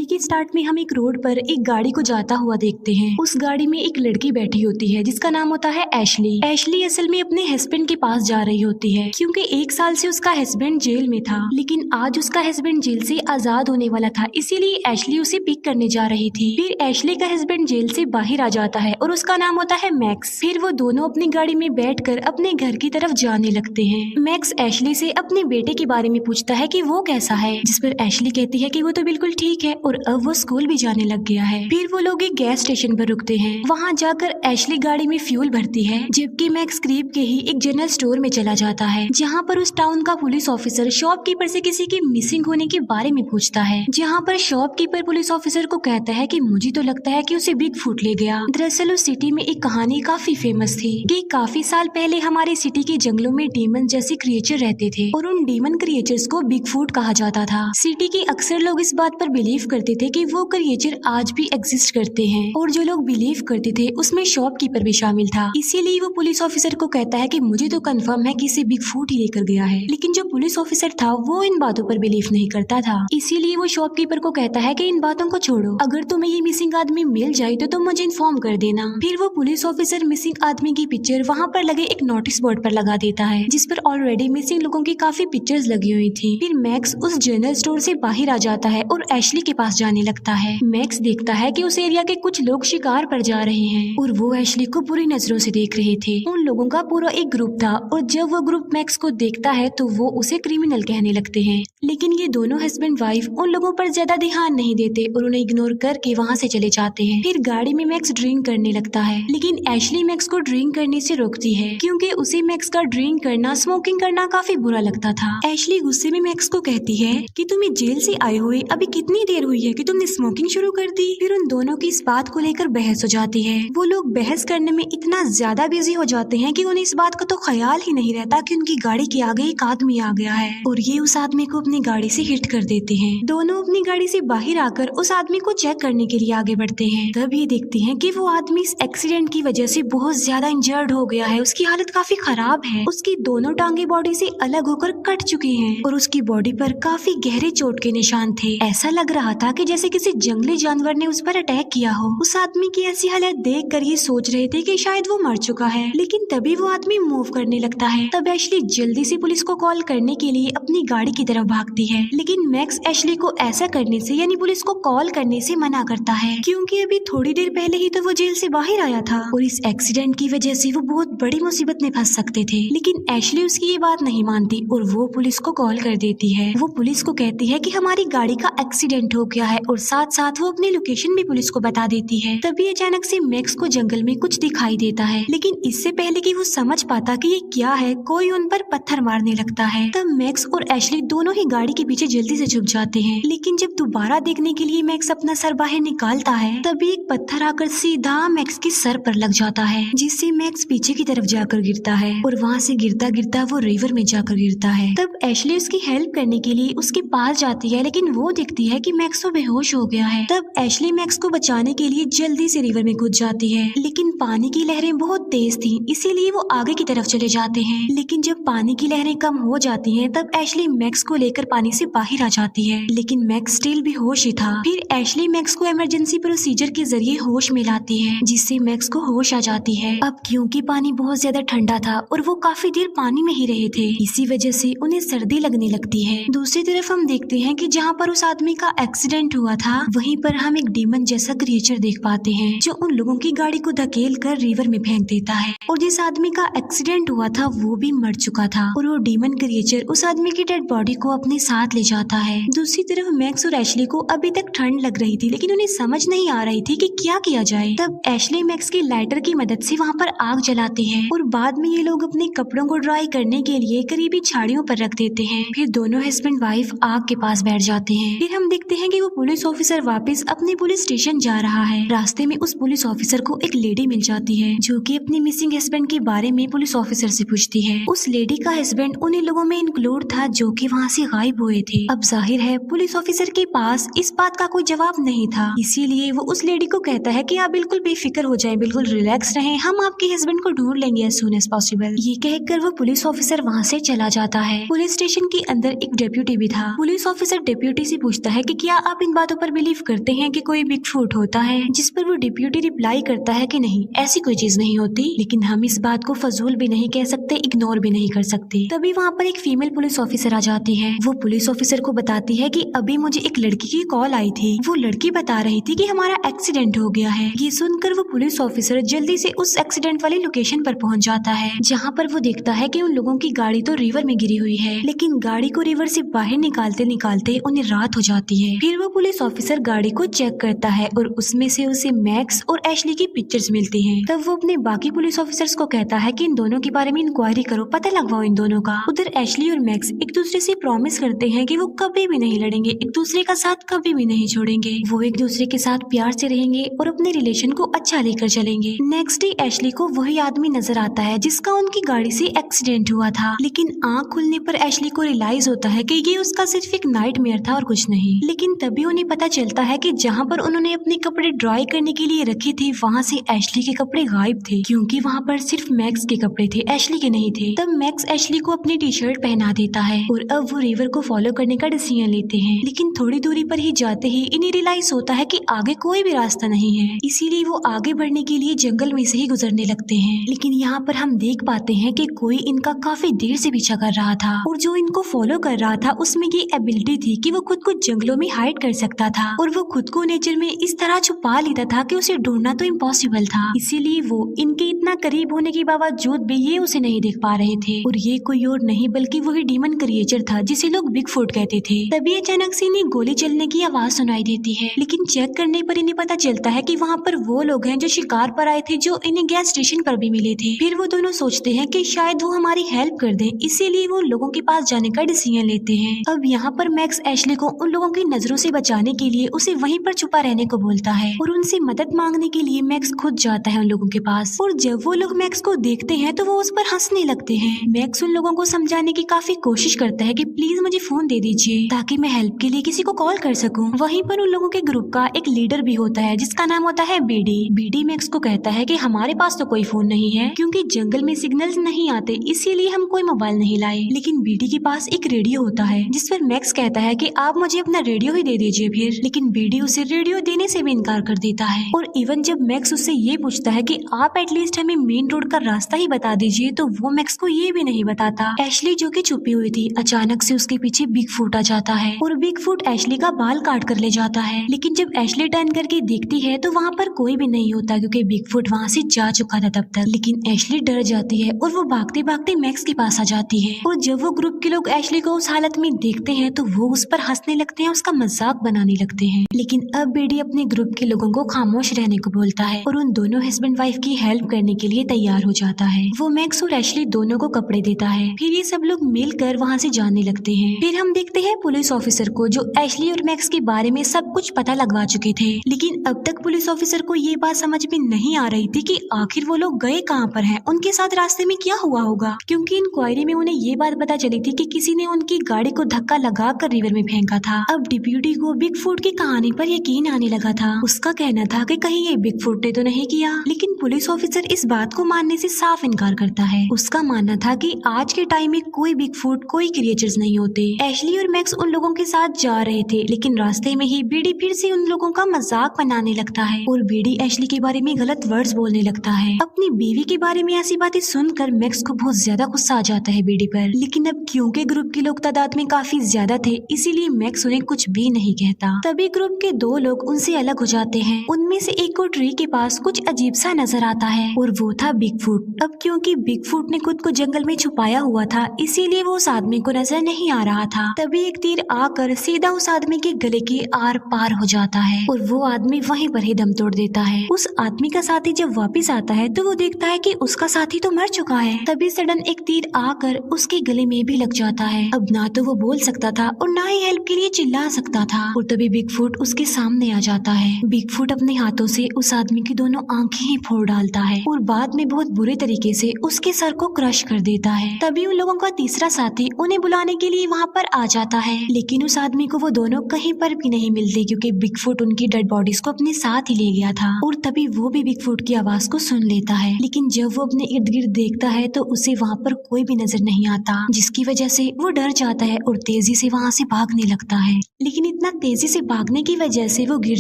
Movie के start में हम एक रोड पर एक गाड़ी को जाता हुआ देखते हैं। उस गाड़ी में एक लड़की बैठी होती है जिसका नाम होता है एशली। एशली असल में अपने हस्बैंड के पास जा रही होती है क्योंकि 1 साल से उसका हस्बैंड जेल में था, लेकिन आज उसका हस्बैंड जेल से आजाद होने वाला था, इसीलिए एशली उसे पिक करने जा रही थी। फिर एशली का हस्बैंड जेल से बाहर आ जाता है और उसका नाम होता है मैक्स। फिर वो दोनों अपनी गाड़ी में बैठकर अपने घर की तरफ जाने लगते हैं। मैक्स एशली से अपने बेटे के बारे में पूछता है कि वो कैसा है, जिस पर एशली कहती है कि वो तो बिल्कुल ठीक है और अब वो स्कूल भी जाने लग गया है। फिर वो लोग एक गैस स्टेशन पर रुकते हैं। वहाँ जाकर एशली गाड़ी में फ्यूल भरती है, जबकि मैक्स करीब के ही एक जनरल स्टोर में चला जाता है, जहाँ पर उस टाउन का पुलिस ऑफिसर शॉपकीपर से किसी के मिसिंग होने के बारे में पूछता है। जहाँ पर शॉपकीपर पुलिस ऑफिसर को कहता है कि मुझे तो लगता है कि उसे बिग फूट ले गया। दरअसल उस सिटी में एक कहानी काफी फेमस थी कि काफी साल पहले हमारे सिटी के जंगलों में डीमन जैसे क्रिएचर रहते थे और उन डीमन क्रिएचर्स को बिग फूट कहा जाता था। सिटी के अक्सर लोग इस बात पर बिलीव करते थे कि वो क्रिएचर आज भी एग्जिस्ट करते हैं, और जो लोग बिलीव करते थे उसमें शॉपकीपर भी शामिल था। इसीलिए वो पुलिस ऑफिसर को कहता है कि मुझे तो कंफर्म है कि इसे बिग फूट ही लेकर गया है। लेकिन जो पुलिस ऑफिसर था वो इन बातों पर बिलीव नहीं करता था, इसीलिए वो शॉपकीपर को कहता है कि इन बातों को छोड़ो, अगर तुम्हें ये मिसिंग आदमी मिल जाए तो तुम मुझे इन्फॉर्म कर देना। फिर वो पुलिस ऑफिसर मिसिंग आदमी की पिक्चर वहाँ पर लगे एक नोटिस बोर्ड पर लगा देता है, जिस पर ऑलरेडी मिसिंग लोगों की काफी पिक्चर्स लगी हुई थी। फिर मैक्स उस जनरल स्टोर से बाहर आ जाता है और एशली के पास जाने लगता है। मैक्स देखता है कि उस एरिया के कुछ लोग शिकार पर जा रहे हैं और वो एशली को बुरी नजरों से देख रहे थे। उन लोगों का पूरा एक ग्रुप था और जब वो ग्रुप मैक्स को देखता है तो वो उसे क्रिमिनल कहने लगते हैं। लेकिन ये दोनों हस्बैंड वाइफ उन लोगों पर ज्यादा ध्यान नहीं देते और उन्हें इग्नोर करके वहाँ से चले जाते हैं। फिर गाड़ी में मैक्स ड्रिंक करने लगता है, लेकिन एशली मैक्स को ड्रिंक करने से रोकती है क्योंकि उसे मैक्स का ड्रिंक करना, स्मोकिंग करना काफी बुरा लगता था। एशली गुस्से में मैक्स को कहती है कि तुम्हें जेल से आए हुए अभी कितनी देर हुई है कि तुमने स्मोकिंग शुरू कर दी। फिर उन दोनों की इस बात को लेकर बहस हो जाती है। वो लोग बहस करने में इतना ज्यादा बिजी हो जाते हैं कि उन्हें इस बात का तो ख्याल ही नहीं रहता कि उनकी गाड़ी के आगे एक आदमी आ गया है और ये उस आदमी को अपनी गाड़ी से हिट कर देते हैं। दोनों अपनी गाड़ी से बाहर आकर उस आदमी को चेक करने के लिए आगे बढ़ते हैं। तब ये देखते हैं कि वो आदमी इस एक्सीडेंट की वजह से बहुत ज्यादा इंजर्ड हो गया है, उसकी हालत काफी खराब है, उसकी दोनों टांगे बॉडी से अलग होकर कट चुकी हैं और उसकी बॉडी पर काफी गहरे चोट के निशान थे। ऐसा लग रहा था कि जैसे किसी जंगली जानवर ने उस पर अटैक किया हो। उस आदमी की ऐसी हालत देख कर ये सोच रहे थे कि शायद वो मर चुका है, लेकिन तभी वो आदमी मूव करने लगता है। तब एशली जल्दी से पुलिस को कॉल करने के लिए अपनी गाड़ी की तरफ भागती है, लेकिन मैक्स एशली को ऐसा करने से यानी पुलिस को कॉल करने से मना करता है क्योंकि अभी थोड़ी देर पहले ही तो वो जेल से बाहर आया था और इस एक्सीडेंट की वजह से वो बहुत बड़ी मुसीबत में फंस सकते थे। लेकिन एशली उसकी ये बात नहीं मानती और वो पुलिस को कॉल कर देती है। वो पुलिस को कहती है कि हमारी गाड़ी का एक्सीडेंट हो गया है और साथ साथ वो अपनी लोकेशन भी पुलिस को बता देती है। तभी अचानक से मैक्स को जंगल में कुछ दिखाई देता है, लेकिन इससे पहले कि वो समझ पाता कि ये क्या है, कोई उन पर पत्थर मारने लगता है। तब मैक्स और एशली दोनों ही गाड़ी के पीछे जल्दी से छुप जाते हैं, लेकिन जब दोबारा देखने के लिए मैक्स अपना सर बाहर निकालता है तभी एक पत्थर आकर सीधा मैक्स के सर पर लग जाता है, जिससे मैक्स पीछे की तरफ जाकर गिरता है और वहाँ से गिरता गिरता वो रिवर में जाकर गिरता है। तब एशली उसकी हेल्प करने के लिए उसके पास जाती है, लेकिन वो देखती है कि मैक्स तो बेहोश हो गया है। तब एशली मैक्स को बचाने के लिए जल्दी से रिवर में कूद जाती है, लेकिन पानी की लहरें बहुत तेज थी, इसीलिए वो आगे की तरफ चले जाते हैं। लेकिन जब पानी की लहरें कम हो जाती हैं तब एशली मैक्स को लेकर पानी से बाहर आ जाती है, लेकिन मैक्स स्टिल बेहोश ही था। फिर एशली मैक्स को इमरजेंसी प्रोसीजर के जरिए होश में लाती है, जिससे मैक्स को होश आ जाती है। अब क्योंकि पानी बहुत ज्यादा ठंडा था और वो काफी देर पानी में ही रहे थे, इसी वजह से उन्हें सर्दी लगने लगती है। दूसरी तरफ हम देखते हैं कि जहाँ पर उस आदमी का एक्सीडेंट हुआ था वहीं पर हम एक डीमन जैसा क्रिएचर देख पाते हैं जो उन लोगों की गाड़ी को धकेल कर रिवर में फेंक देता है और जिस आदमी का एक्सीडेंट हुआ था वो भी मर चुका था और वो डीमन क्रिएचर उस आदमी की डेड बॉडी को अपने साथ ले जाता है। दूसरी तरफ मैक्स और एशली को अभी तक ठंड लग रही थी, लेकिन उन्हें समझ नहीं आ रही थी कि क्या किया जाए। तब एशली मैक्स की लाइटर की मदद से वहाँ पर आग जलाती है और बाद में ये लोग अपने कपड़ों को ड्राई करने के लिए करीबी झाड़ियों पर रख देते हैं। फिर दोनों हस्बैंड वाइफ आग के पास बैठ जाते हैं। फिर हम देखते हैं कि वो पुलिस ऑफिसर वापस अपने पुलिस स्टेशन जा रहा है। रास्ते में उस पुलिस ऑफिसर को एक लेडी मिल जाती है जो कि अपने मिसिंग हस्बैंड के बारे में पुलिस ऑफिसर से पूछती है। उस लेडी का हस्बैंड उन्हीं लोगों में इंक्लूड था जो कि वहाँ से गायब हुए थे। अब जाहिर है पुलिस ऑफिसर के पास इस बात का कोई जवाब नहीं था, इसीलिए वो उस लेडी को कहता है कि आप बिल्कुल बेफिक्र हो जाएं, बिल्कुल रिलैक्स रहें, हम आपके हस्बैंड को ढूंढ लेंगे एज सून एज पॉसिबल। ये कहकर वो पुलिस ऑफिसर वहाँ से चला जाता है। पुलिस स्टेशन के अंदर एक डेप्यूटी भी था। पुलिस ऑफिसर डेप्यूटी से पूछता है कि क्या आप इन बातों पर बिलीव करते हैं कि कोई बिगफुट होता है? जिस पर वो डिप्यूटी रिप्लाई करता है कि नहीं, ऐसी कोई चीज नहीं होती। लेकिन हम इस बात को फजूल भी नहीं कह सकते, इग्नोर भी नहीं कर सकते। तभी वहाँ पर एक फीमेल पुलिस ऑफिसर आ जाती है। वो पुलिस ऑफिसर को बताती है कि अभी मुझे एक लड़की की कॉल आई थी। वो लड़की बता रही थी कि हमारा एक्सीडेंट हो गया है। ये सुनकर वो पुलिस ऑफिसर जल्दी से उस एक्सीडेंट वाली लोकेशन पर पहुंच जाता है, जहाँ पर वो देखता है कि उन लोगों की गाड़ी तो रिवर में गिरी हुई है, लेकिन गाड़ी को रिवर से बाहर निकालते निकालते उन्हें रात हो जाती है। फिर वो पुलिस ऑफिसर गाड़ी को चेक करता है और उसमें से उसे मैक्स और एशली की पिक्चर्स मिलती हैं। तब वो अपने बाकी पुलिस ऑफिसर्स को कहता है कि इन दोनों के बारे में इंक्वायरी करो, पता लगवाओ इन दोनों का। उधर एशली और मैक्स एक दूसरे से प्रॉमिस करते हैं कि वो कभी भी नहीं लड़ेंगे, एक दूसरे का साथ कभी भी नहीं छोड़ेंगे। वो एक दूसरे के साथ प्यार से रहेंगे और अपने रिलेशन को अच्छा लेकर चलेंगे। नेक्स्ट डे एशली को वही आदमी नजर आता है जिसका उनकी गाड़ी से एक्सीडेंट हुआ था, लेकिन आँख खुलने पर एशली को रियलाइज होता है कि ये उसका सिर्फ एक नाइटमेयर था और कुछ नहीं। लेकिन तभी उन्हें पता चलता है कि जहाँ पर उन्होंने अपने कपड़े ड्राई करने के लिए रखे थे, वहाँ से एशली के कपड़े गायब थे, क्योंकि वहाँ पर सिर्फ मैक्स के कपड़े थे, एशली के नहीं थे। तब मैक्स एशली को अपनी टी शर्ट पहना देता है और अब वो रिवर को फॉलो करने का डिसीजन लेते हैं। लेकिन थोड़ी दूरी पर ही जाते ही इन्हें रियलाइज होता है कि आगे कोई भी रास्ता नहीं है, इसीलिए वो आगे बढ़ने के लिए जंगल में से ही गुजरने लगते हैं। लेकिन यहाँ पर हम देख पाते हैं कि कोई इनका काफी देर से पीछा कर रहा था और जो इनको फॉलो कर रहा था उसमें ये एबिलिटी थी कि वो खुद को जंगलों में हाइड कर सकता था और वो खुद को नेचर में इस तरह छुपा लेता था कि उसे ढूंढना तो इम्पॉसिबल था। इसीलिए वो इनके इतना करीब होने के बावजूद भी ये उसे नहीं देख पा रहे थे और ये कोई और नहीं बल्कि वही डीमन क्रिएचर था जिसे लोग बिगफुट कहते थे। तभी अचानक से इन्हें गोली चलने की आवाज सुनाई देती है, लेकिन चेक करने पर इन्हें पता चलता है कि वहाँ पर वो लोग हैं जो शिकार पर आए थे, जो इन्हें गैस स्टेशन पर भी मिले थे। फिर वो दोनों सोचते हैं कि शायद वो हमारी हेल्प कर दें, इसीलिए वो लोगों के पास जाने का डिसीजन लेते हैं। अब यहाँ पर मैक्स एशली को उन लोगों की नजरों से बचाने के लिए उसे वहीं पर छुपा रहने को बोलता है और उनसे मदद मांगने के लिए मैक्स खुद जाता है उन लोगों के पास। और जब वो लोग मैक्स को देखते हैं तो वो उस पर हंसने लगते हैं। मैक्स उन लोगों को समझाने की काफी कोशिश करता है कि प्लीज मुझे फोन दे दीजिए ताकि मैं हेल्प के लिए किसी को कॉल कर सकूं। वहीं पर उन लोगों के ग्रुप का एक लीडर भी होता है जिसका नाम होता है बीडी। बीडी मैक्स को कहता है कि हमारे पास तो कोई फोन नहीं है क्योंकि जंगल में सिग्नल्स नहीं आते, इसीलिए हम कोई मोबाइल नहीं लाए। लेकिन बीडी के पास एक रेडियो होता है जिस पर मैक्स कहता है कि आप मुझे अपना रेडियो ही दे दीजिए फिर। लेकिन बीडी उसे रेडियो देने से भी इनकार कर देता है और इवन जब मैक्स उससे ये पूछता है कि आप एटलीस्ट हमें मेन रोड का रास्ता ही बता दीजिए तो वो मैक्स को ये भी नहीं बताता। एशली जो कि छुपी हुई थी अचानक से उसके पीछे बिगफुट आ जाता है और बिगफुट एशली का बाल काट कर ले जाता है। लेकिन जब एशली टर्न करके देखती है तो वहाँ पर कोई भी नहीं होता क्योंकि बिगफुट वहाँ से जा चुका था तब तक। लेकिन एशली डर जाती है और वो भागते भागते मैक्स के पास आ जाती है और जब वो ग्रुप के लोग एशली को उस हालत में देखते हैं तो वो उस पर हंसने लगते हैं, उसका मजाक बनाने लगते हैं। लेकिन अब बेडी अपने ग्रुप के लोगों को खामोश रहने को बोलता है और उन दोनों हस्बैंड वाइफ की हेल्प करने के लिए तैयार हो जाता है। वो मैक्स और एशली दोनों को कपड़े देता है। फिर ये सब लोग मिलकर वहाँ से जाने लगते हैं। फिर हम देखते हैं पुलिस ऑफिसर को जो एशली और मैक्स के बारे में सब कुछ पता लगवा चुके थे। लेकिन अब तक पुलिस ऑफिसर को ये बात समझ में नहीं आ रही थी कि आखिर वो लोग गए कहाँ पर हैं, उनके साथ रास्ते में क्या हुआ होगा, क्योंकि इंक्वायरी में उन्हें ये बात पता चली थी कि किसी ने उनकी गाड़ी को धक्का लगा कर रिवर में फेंका था। अब डिप्यूटी को बिगफुट की कहानी पर यकीन आने लगा था। उसका कहना था कि कहीं ये बिगफुट ने तो नहीं किया, लेकिन पुलिस ऑफिसर इस बात को मानने से साफ इनकार करता है। उसका मानना था कि आज के टाइम में कोई बिगफुट, कोई क्रिएचर्स नहीं होते। एशली और मैक्स उन लोगों के साथ जा रहे थे, लेकिन रास्ते में ही बीडी फिर से उन लोगों का मजाक बनाने लगता है और बीडी एशली के बारे में गलत वर्ड्स बोलने लगता है। अपनी बीवी के बारे में ऐसी बातें सुनकर मैक्स को बहुत ज्यादा गुस्सा आ जाता है बीडी पर। लेकिन अब क्योंकि ग्रुप के लोग तादाद में काफी ज्यादा थे, इसीलिए मैक्स उन्हें कुछ भी नहीं कहता। तभी ग्रुप के दो लोग उनसे अलग हो जाते हैं। उनमें से एक को ट्री के पास कुछ अजीब सा नजर आता है और वो था बिगफुट। अब क्योंकि बिगफुट ने खुद को जंगल में छुपाया हुआ था, इसीलिए वो उस आदमी को नजर नहीं आ रहा था। तभी एक तीर आकर सीधा उस आदमी के गले के आर पार हो जाता है और वो आदमी वहीं पर ही दम तोड़ देता है। उस आदमी का साथी जब वापस आता है तो वो देखता है कि उसका साथी तो मर चुका है। तभी सडन एक तीर आकर उसके गले में भी लग जाता है। अब ना तो वो बोल सकता था और ना ही हेल्प के लिए चिल्ला सकता था और तभी बिगफुट उसके सामने आ जाता है। बिगफुट अपने हाथों से उस आदमी की दोनों आंखें ही फोड़ तोड़ डालता है और बाद में बहुत बुरे तरीके से उसके सर को क्रश कर देता है। तभी उन लोगों का तीसरा साथी उन्हें बुलाने के लिए वहाँ पर आ जाता है, लेकिन उस आदमी को वो दोनों कहीं पर भी नहीं मिलते क्योंकि बिगफुट उनकी डेड बॉडीज को अपने साथ ही ले गया था। और तभी वो भी बिगफुट की आवाज को सुन लेता है, लेकिन जब वो अपने इर्द गिर्द देखता है तो उसे वहाँ पर कोई भी नजर नहीं आता, जिसकी वजह से वो डर जाता है और तेजी से वहाँ से भागने लगता है। लेकिन इतना तेजी से भागने की वजह से वो गिर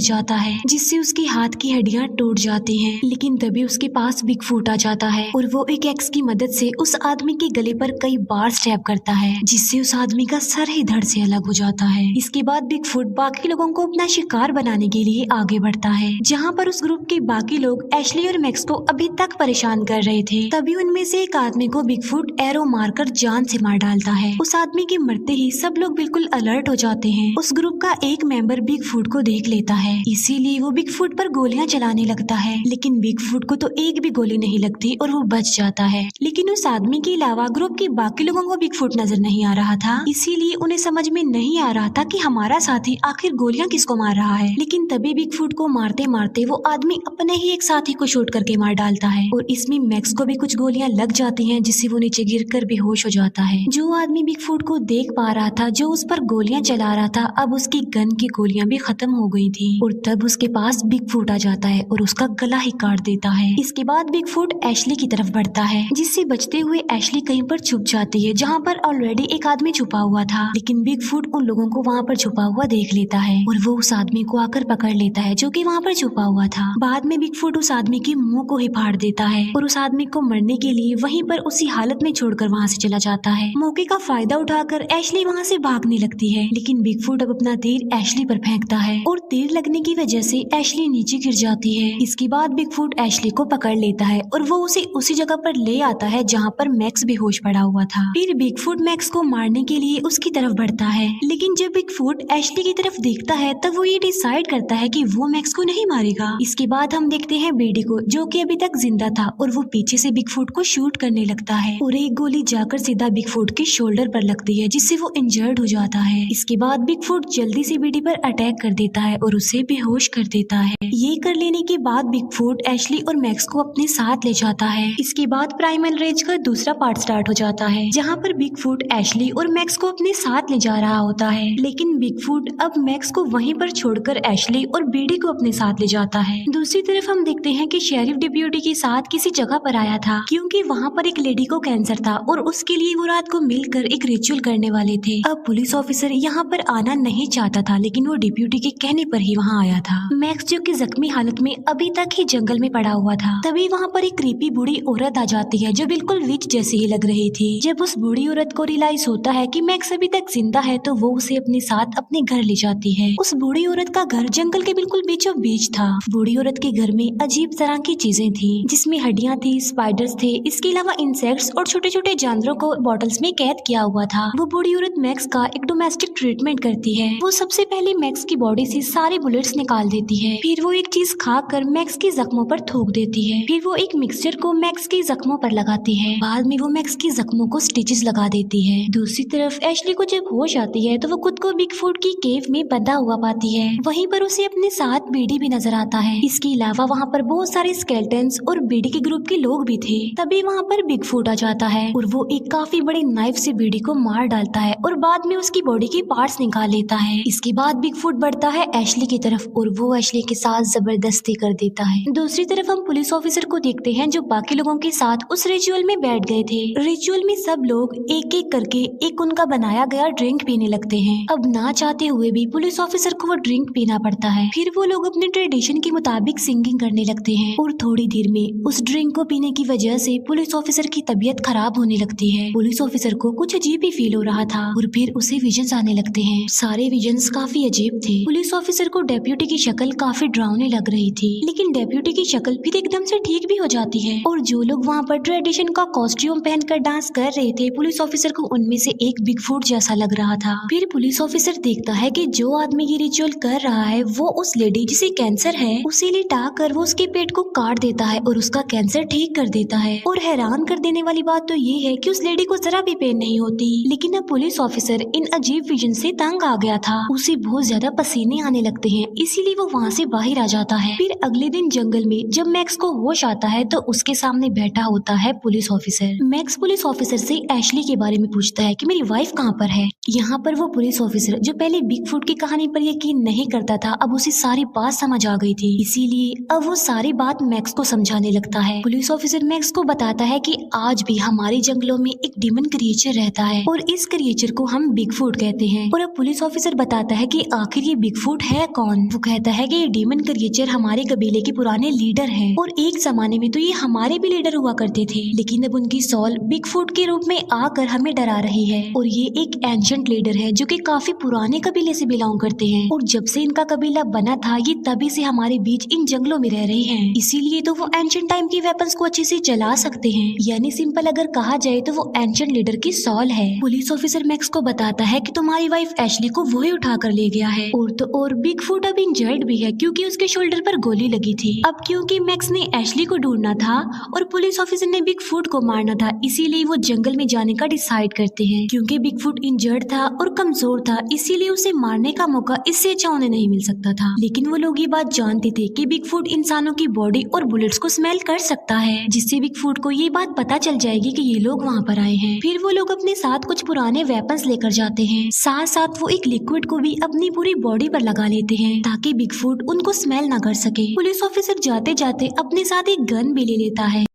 जाता है, जिससे उसके हाथ की हड्डियां टूट जाती हैं। लेकिन तभी उसके पास बिगफुट आ जाता है और वो एक एक्स की मदद से उस आदमी के गले पर कई बार स्टैब करता है, जिससे उस आदमी का सर ही धड़ से अलग हो जाता है। इसके बाद बिगफुट बाकी लोगों को अपना शिकार बनाने के लिए आगे बढ़ता है, जहाँ पर उस ग्रुप के बाकी लोग एशली और मैक्स को अभी तक परेशान कर रहे थे। तभी उनमें से एक आदमी को बिगफुट एरो मारकर जान से मार डालता है। उस आदमी के मरते ही सब लोग बिल्कुल अलर्ट हो जाते हैं। उस ग्रुप का एक मेंबर बिगफुट को देख लेता है, इसीलिए वो बिगफुट पर गोलियां चलाने लगता है, लेकिन बिगफुट को तो एक भी गोली नहीं लगती और वो बच जाता है। लेकिन उस आदमी के अलावा ग्रुप के बाकी लोगों को बिगफुट नजर नहीं आ रहा था, इसीलिए उन्हें समझ में नहीं आ रहा था कि हमारा साथी आखिर गोलियां किसको मार रहा है। लेकिन तभी बिगफुट को मारते मारते वो आदमी अपने ही एक साथी को शूट करके मार डालता है और इसमें मैक्स को भी कुछ गोलियां लग जाती हैं, जिससे वो नीचे गिरकर बेहोश हो जाता है। जो आदमी बिगफुट को देख पा रहा था, जो उस पर गोलियां चला रहा था, अब उसकी गन की गोलियां भी खत्म हो गई थी और तब उसके पास बिगफुट आ जाता है और उसका गला ही काट देता है। इसके बाद बिगफुट एशली की तरफ बढ़ता है, जिससे बचते हुए एशली कहीं पर छुप जाती है, जहाँ पर ऑलरेडी एक आदमी छुपा हुआ था। लेकिन बिगफुट उन लोगों को वहाँ पर छुपा हुआ देख लेता है और वो उस आदमी को आकर पकड़ लेता है, जो कि वहाँ पर छुपा हुआ था। बाद में बिगफुट उस आदमी के मुंह को ही फाड़ देता है और उस आदमी को मरने के लिए वहीं पर उसी हालत में छोड़कर वहाँ से चला जाता है। मौके का फायदा उठाकर एशली वहाँ से भागने लगती है, लेकिन बिगफुट अब अपना तीर एशली पर फेंकता है और तीर लगने की वजह से एशली नीचे गिर जाती है। इसके बाद बिगफुट एशली को पकड़ लेता है और वो उसे उसी जगह पर ले आता है जहाँ पर मैक्स बेहोश पड़ा हुआ था। फिर बिगफुट मैक्स को मारने के लिए उसकी तरफ बढ़ता है, लेकिन जब बिगफुट एशली की तरफ देखता है तब वो ये डिसाइड करता है कि वो मैक्स को नहीं मारेगा। इसके बाद हम देखते हैं बेडी को, जो कि अभी तक जिंदा था, और वो पीछे से बिगफुट को शूट करने लगता है और एक गोली जाकर सीधा बिगफुट के शोल्डर पर लगती है, जिससे वो इंजर्ड हो जाता है। इसके बाद बिगफुट जल्दी से बेडी पर अटैक कर देता है और उसे बेहोश कर देता है। ये कर लेने के बाद बिगफुट एशली और मैक्स को अपने साथ ले जाता है। इसके बाद प्राइमल रेज का दूसरा पार्ट स्टार्ट हो जाता है, जहाँ पर बिगफुट एशली और मैक्स को अपने साथ ले जा रहा होता है, लेकिन बिगफुट अब मैक्स को वहीं पर छोड़कर एशली और बेडी को अपने साथ ले जाता है। दूसरी तरफ हम देखते हैं कि शेरिफ डिप्यूटी के साथ किसी जगह पर आया था, क्योंकि वहाँ पर एक लेडी को कैंसर था और उसके लिए वो रात को मिलकर एक रिचुअल करने वाले थे। अब पुलिस ऑफिसर यहाँ पर आना नहीं चाहता था, लेकिन वो डिप्यूटी के कहने पर ही वहाँ आया था। मैक्स जो कि जख्मी हालत में अभी तक ही जंगल में पड़ा हुआ था। तभी वहाँ पर एक क्रीपी बूढ़ी औरत आ जाती है, जो बिल्कुल विच जैसी ही लग रही थी। जब उस बूढ़ी औरत को रियलाइज होता है कि मैक्स अभी तक जिंदा है, तो वो उसे अपने साथ अपने घर ले जाती है। उस बूढ़ी औरत का घर जंगल के बिल्कुल बीचों बीच था। बूढ़ी औरत के घर में अजीब तरह की चीजें थी, जिसमें हड्डियां थी, स्पाइडर्स थे, इसके अलावा इंसेक्ट्स और छोटे छोटे जानवरों को बॉटल्स में कैद किया हुआ था। वो बूढ़ी औरत मैक्स का एक डोमेस्टिक ट्रीटमेंट करती है। वो सबसे पहले मैक्स की बॉडी से सारे बुलेट्स निकाल देती है, फिर वो एक चीज खाकर मैक्स के जख्मों पर थूक देती है, फिर वो एक मिक्सचर को मैक्स के जख्मों पर लगाती है। बाद में वो मैक्स के जख्मों को स्टिचेस लगा देती है। दूसरी तरफ एशली को जब होश आती है तो वो खुद को बिगफुट की केव में बंधा हुआ पाती है। वहीं पर उसे अपने साथ बेडी भी नजर आता है। इसके अलावा वहाँ पर बहुत सारे स्केलेटन्स और बेडी के ग्रुप के लोग भी थे। तभी वहाँ पर बिगफुट आ जाता है और वो एक काफी बड़ी नाइफ से बेडी को मार डालता है और बाद में उसकी बॉडी के पार्ट्स निकाल लेता है। इसके बाद बिगफुट बढ़ता है एशली की तरफ और वो एशली के साथ जबरदस्ती कर देता है। दूसरी तरफ हम पुलिस ऑफिसर को देखते हैं, जो बाकी लोगों के साथ उस रिचुअल में बैठ गए थे। रिचुअल में सब लोग एक एक करके एक उनका बनाया गया ड्रिंक पीने लगते हैं। अब ना चाहते हुए भी पुलिस ऑफिसर को वो ड्रिंक पीना पड़ता है। फिर वो लोग अपने ट्रेडिशन के मुताबिक सिंगिंग करने लगते हैं और थोड़ी देर में उस ड्रिंक को पीने की वजह से पुलिस ऑफिसर की तबीयत खराब होने लगती है। पुलिस ऑफिसर को कुछ अजीब ही फील हो रहा था और फिर उसे विजन्स आने लगते हैं। सारे विजन्स काफी अजीब थे। पुलिस ऑफिसर को डेप्यूटी की शक्ल काफी डरावनी लग रही थी, लेकिन डेप्यूटी की शक्ल फिर एकदम से ठीक भी हो जाती है और जो लोग वहाँ पर ट्रेडिशन का कॉस्ट्यूम पहनकर डांस कर रहे थे, पुलिस ऑफिसर को उनमें से एक बिगफुट जैसा लग रहा था। फिर पुलिस ऑफिसर देखता है कि जो आदमी ये रिचुअल कर रहा है वो उस लेडी जिसे कैंसर है उसे लिटा कर वो उसके पेट को काट देता है और उसका कैंसर ठीक कर देता है। और हैरान कर देने वाली बात तो ये है कि उस लेडी को जरा भी पेन नहीं होती। लेकिन अब पुलिस ऑफिसर इन अजीब विजन से तंग आ गया था। उसे बहुत ज्यादा पसीने आने लगते हैं, इसीलिए वो वहाँ से बाहर आ जाता है। फिर अगले दिन जंगल में जब जब मैक्स को होश आता है तो उसके सामने बैठा होता है police officer. Max police officer से एशली के बारे में पूछता है कि मेरी वाइफ कहाँ पर है। यहाँ पर वो पुलिस ऑफिसर जो पहले बिगफुट की कहानी पर यकीन नहीं करता था, अब उसे सारी बात समझ आ गई थी, इसीलिए अब वो सारी बात मैक्स को समझाने लगता है। पुलिस ऑफिसर मैक्स को बताता है कि आज भी हमारे जंगलों में एक डीमन क्रिएचर रहता है और इस क्रिएचर को हम बिगफुट कहते हैं। और अब पुलिस ऑफिसर बताता है कि आखिर ये बिगफुट है कौन। वो कहता है कि ये डीमन क्रिएचर हमारे कबीले के पुराने लीडर हैं और एक जमाने में तो ये हमारे भी लीडर हुआ करते थे, लेकिन अब उनकी सॉल बिगफुट के रूप में आकर हमें डरा रही है। और ये एक एंशिएंट लीडर है जो कि काफी पुराने कबीले से बिलोंग करते हैं और जब से इनका कबीला बना था ये तभी से हमारे बीच इन जंगलों में रह रहे हैं, इसीलिए तो वो एंशिएंट टाइम की वेपन्स को अच्छे से चला सकते हैं। यानी सिंपल अगर कहा जाए तो वो एंशिएंट लीडर की सॉल है। पुलिस ऑफिसर मैक्स को बताता है कि तुम्हारी वाइफ एशली को वही उठा कर ले गया है और तो और बिगफुट अब इंजर्ड भी है क्योंकि उसके शोल्डर पर गोली लगी थी। अब क्योंकि मैक्स ने एशली को ढूंढना था और पुलिस ऑफिसर ने बिगफुट को मारना था, इसीलिए वो जंगल में जाने का डिसाइड करते हैं। क्योंकि बिगफुट इंजर्ड था और कमजोर था, इसीलिए उसे मारने का मौका इससे अच्छा उन्हें नहीं मिल सकता था। लेकिन वो लोग ये बात जानते थे कि बिगफुट इंसानों की बॉडी और बुलेट्स को स्मेल कर सकता है, जिससे बिगफुट को ये बात पता चल जाएगी कि ये लोग वहाँ पर आए हैं। फिर वो लोग अपने साथ कुछ पुराने वेपन्स लेकर जाते हैं, साथ साथ वो एक लिक्विड को भी अपनी पूरी बॉडी पर लगा लेते हैं ताकि बिगफुट उनको स्मेल ना कर सके। पुलिस ऑफिसर जाते जाते अपने साथ एक गन भी ले लेता है।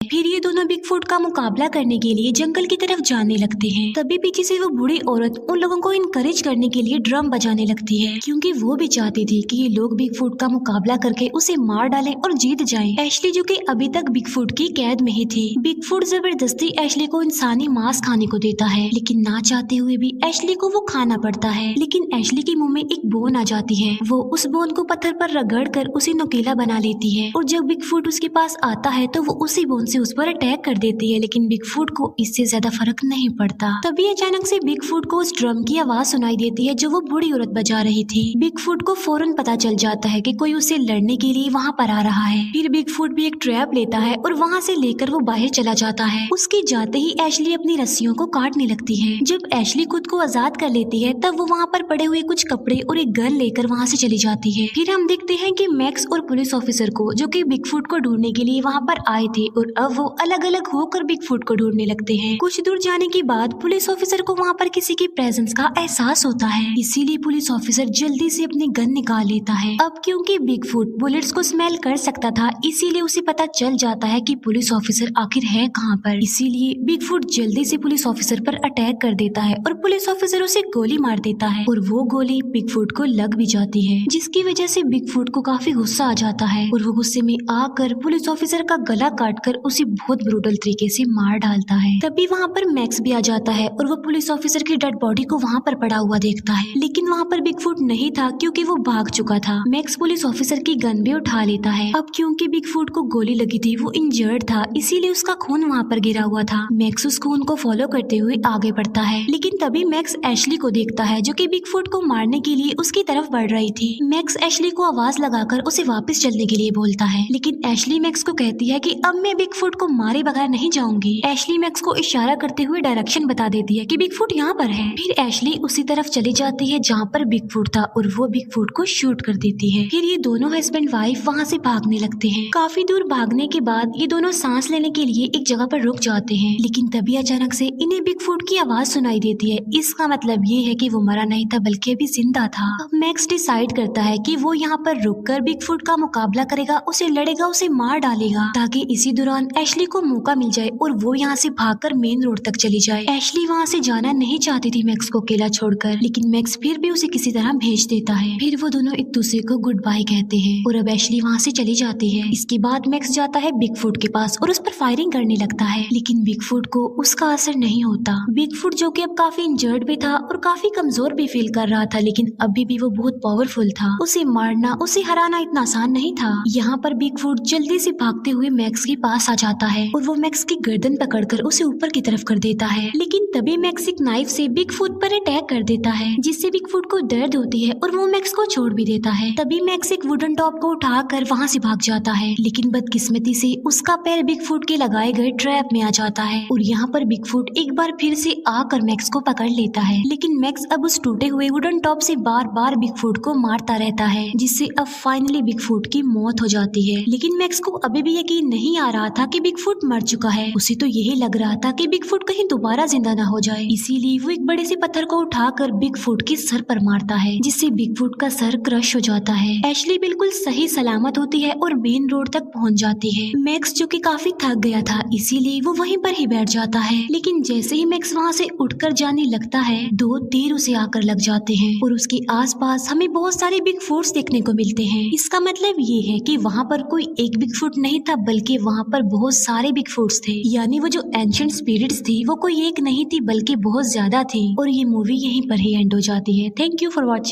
फिर ये दोनों बिगफुट का मुकाबला करने के लिए जंगल की तरफ जाने लगते हैं। तभी पीछे से वो बूढ़ी औरत उन लोगों को इनकरेज करने के लिए ड्रम बजाने लगती है, क्योंकि वो भी चाहती थी कि ये लोग बिगफुट का मुकाबला करके उसे मार डालें और जीत जाएं। एशली जो कि अभी तक बिगफुट की कैद में ही थी, बिगफुट जबरदस्ती एशली को इंसानी मांस खाने को देता है, लेकिन ना चाहते हुए भी एशली को वो खाना पड़ता है। लेकिन एशली के मुंह में एक बोन आ जाती है, वो उस बोन को पत्थर पर रगड़ कर उसे नुकीला बना लेती है और जब बिगफुट उसके पास आता है तो वो उसी बोन से उस पर अटैक कर देती है, लेकिन बिगफुट को इससे ज्यादा फर्क नहीं पड़ता। तभी अचानक से बिगफुट को उस ड्रम की आवाज सुनाई देती है जो वो बूढ़ी औरत बजा रही थी। बिगफुट को फौरन पता चल जाता है कि कोई उसे लड़ने के लिए वहाँ पर आ रहा है। फिर बिगफुट भी एक ट्रैप लेता है और वहाँ से लेकर वो बाहर चला जाता है। उसके जाते ही एशली अपनी रस्सियों को काटने लगती है। जब एशली खुद को आजाद कर लेती है तब वो वहाँ पर पड़े हुए कुछ कपड़े और एक गन लेकर वहाँ से चली जाती है। फिर हम देखते हैं कि मैक्स और पुलिस ऑफिसर को जो कि बिगफुट को ढूंढने के लिए वहाँ पर आए थे और अब वो अलग अलग होकर बिगफुट को ढूंढने लगते हैं। कुछ दूर जाने के बाद पुलिस ऑफिसर को वहाँ पर किसी की प्रेजेंस का एहसास होता है, इसीलिए पुलिस ऑफिसर जल्दी से अपनी गन निकाल लेता है। अब क्योंकि बिगफुट बुलेट्स को स्मेल कर सकता था, इसीलिए उसे पता चल जाता है कि पुलिस ऑफिसर आखिर है कहाँ पर, इसीलिए बिगफुट जल्दी से पुलिस ऑफिसर पर अटैक कर देता है और पुलिस ऑफिसर उसे गोली मार देता है और वो गोली बिगफुट को लग भी जाती है, जिसकी वजह से बिगफुट को काफी गुस्सा आ जाता है और वो गुस्से में आकर पुलिस ऑफिसर का गला काटकर उसे बहुत ब्रूटल तरीके से मार डालता है। तभी वहाँ पर मैक्स भी आ जाता है और वो पुलिस ऑफिसर की डेड बॉडी को वहाँ पर पड़ा हुआ देखता है, लेकिन वहाँ पर बिगफुट नहीं था क्योंकि वो भाग चुका था। मैक्स पुलिस ऑफिसर की गन भी उठा लेता है। अब क्योंकि बिगफुट को गोली लगी थी, वो इंजर्ड था, इसीलिए उसका खून वहाँ पर गिरा हुआ था। मैक्स उस खून को फॉलो करते हुए आगे बढ़ता है, लेकिन तभी मैक्स एशली को देखता है जो कि बिगफुट को मारने के लिए उसकी तरफ बढ़ रही थी। मैक्स एशली को आवाज लगाकर उसे वापस चलने के लिए बोलता है, लेकिन एशली मैक्स को कहती है कि अब मैं बिगफुट को मारे बगैर नहीं जाऊंगी। एशली मैक्स को इशारा करते हुए डायरेक्शन बता देती है कि बिगफुट यहाँ पर है। फिर एशली उसी तरफ चली जाती है जहाँ पर बिगफुट था और वो बिगफुट को शूट कर देती है। फिर ये दोनों हस्बैंड वाइफ वहाँ से भागने लगते हैं। काफी दूर भागने के बाद ये दोनों सांस लेने के लिए एक जगह पर रुक जाते हैं, लेकिन तभी अचानक से इन्हें बिगफुट की आवाज सुनाई देती है। इसका मतलब ये है कि वो मरा नहीं था बल्कि अभी जिंदा था। अब मैक्स डिसाइड करता है कि वो यहाँ पर रुककर बिगफुट का मुकाबला करेगा, उसे लड़ेगा, उसे मार डालेगा ताकि इसी दौरान एशली को मौका मिल जाए और वो यहाँ से भागकर मेन रोड तक चली जाए। एशली वहाँ से जाना नहीं चाहती थी मैक्स को अकेला छोड़कर, लेकिन मैक्स फिर भी उसे किसी तरह भेज देता है। फिर वो दोनों एक दूसरे को गुड बाय कहते हैं और अब एशली वहाँ से चली जाती है। इसके बाद मैक्स जाता है बिगफुट के पास और उस पर फायरिंग करने लगता है, लेकिन बिगफुट को उसका असर नहीं होता। बिगफुट जो कि अब काफी इंजर्ड भी था और काफी कमजोर भी फील कर रहा था, लेकिन अभी भी वो बहुत पावरफुल था। उसे मारना, उसे हराना इतना आसान नहीं था। यहाँ पर बिगफुट जल्दी से भागते हुए मैक्स के पास आ जाता है और वो मैक्स की गर्दन पकड़कर उसे ऊपर की तरफ कर देता है। लेकिन तभी मैक्स एक नाइफ से बिगफुट पर अटैक कर देता है, जिससे बिगफुट को दर्द होती है और वो मैक्स को छोड़ भी देता है। तभी मैक्स एक वुडन टॉप को उठाकर वहाँ से भाग जाता है, लेकिन बदकिस्मती से उसका पैर बिगफुट के लगाए गए ट्रैप में आ जाता है और यहाँ पर बिगफुट एक बार फिर से आकर मैक्स को पकड़ लेता है। लेकिन मैक्स अब उस टूटे हुए वुडन टॉप से बार बार बिगफुट को मारता रहता है, जिससे अब फाइनली बिगफुट की मौत हो जाती है। लेकिन मैक्स को अभी भी यकीन नहीं आ रहा था कि बिगफुट मर चुका है। उसे तो यही लग रहा था कि बिगफुट कहीं दोबारा जिंदा ना हो जाए, इसीलिए वो एक बड़े से पत्थर को उठाकर बिगफुट के सर पर मारता है, जिससे बिगफुट का सर क्रश हो जाता है। एशली बिल्कुल सही सलामत होती है और मेन रोड तक पहुंच जाती है। मैक्स जो कि काफी थक गया था, इसीलिए वो वहीं पर ही बैठ जाता है। लेकिन जैसे ही मैक्स वहाँ से उठकर जाने लगता है, 2 तीर उसे आकर लग जाते हैं और उसके आसपास हमें बहुत सारे बिगफुट्स देखने को मिलते हैं। इसका मतलब ये है कि वहाँ पर कोई एक बिगफुट नहीं था, बल्कि वहाँ पर बहुत सारे बिगफुट्स थे। यानी वो जो एंशिएंट स्पिरिट्स थी वो कोई एक नहीं थी बल्कि बहुत ज्यादा थी। और ये मूवी यहीं पर ही एंड हो जाती है। Thank you for watching.